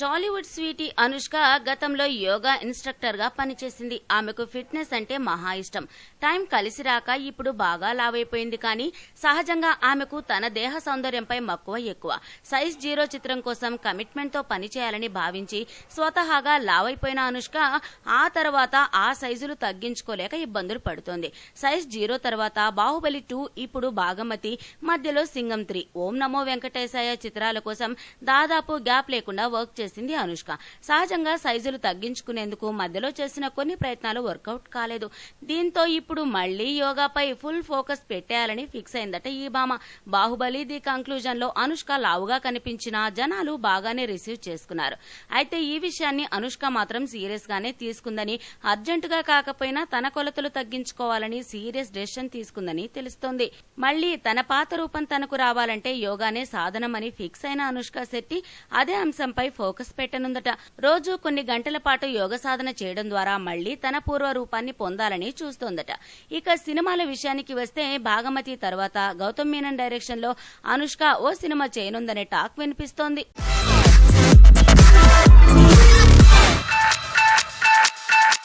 Tollywood Sweety Anushka గతంలో yoga instructor గా పనిచేసింది. ఆమెకు ఫిట్నెస్ అంటే మహా ఇష్టం. టైం కలిసి రాక ఇప్పుడు బాగా లావైపోయింది. కానీ సహజంగా ఆమెకు తన దేహ సౌందర్యంపై మక్కువ ఎక్కువ. సైజ్ 0 చిత్రం కోసం కమిట్మెంట్ తో పనిచేయాలని భావించి స్వతహాగా లావైపోయిన అనుష్క ఆ తర్వాత ఆ సైజులు తగ్గించుకోలేక ఇబ్బందులు పడుతోంది. సైజ్ 0 తర్వాత బాహుబలి 2, ఇప్పుడు భాగమతి, మధ్యలో సింగం 3, ఓం నమో వెంకటేశాయ చిత్రాల కోసం దాదాపు గ్యాప్ లేకుండా వర్క్ చేసింది అనుష్క. సహజంగా సైజులు తగ్గించుకునేందుకు మధ్యలో చేసిన కొన్ని ప్రయత్నాలు వర్కౌట్ కాలేదు. దీంతో ఇప్పుడు మళ్లీ యోగాపై ఫుల్ ఫోకస్ పెట్టేయాలని ఫిక్స్ అయిందట ఈ భామ. బాహుబలి ది కంక్లూజన్ లో అనుష్క లావుగా కనిపించినా జనాలు బాగానే రిసీవ్ చేసుకున్నారు. అయితే ఈ విషయాన్ని అనుష్క మాత్రం సీరియస్ గానే తీసుకుందని, అర్జెంటుగా కాకపోయినా తన కొలతలు తగ్గించుకోవాలని సీరియస్ డెసిషన్ తీసుకుందని తెలుస్తోంది. మళ్లీ తన పాత రూపం తనకు రావాలంటే యోగానే సాధనమని ఫిక్స్ అయిన అనుష్క శెట్టి అదే అంశంపై ఫోకస్ పెట్టనుందట. రోజు కొన్ని గంటల పాటు యోగ సాధన చేయడం ద్వారా మళ్లీ తన పూర్వ రూపాన్ని పొందాలని చూస్తోందట. ఇక సినిమాల విషయానికి వస్తే భాగమతి తర్వాత గౌతమ్ మీనన్ డైరెక్షన్ లో అనుష్క ఓ సినిమా చేయనుందనే టాక్ వినిపిస్తోంది.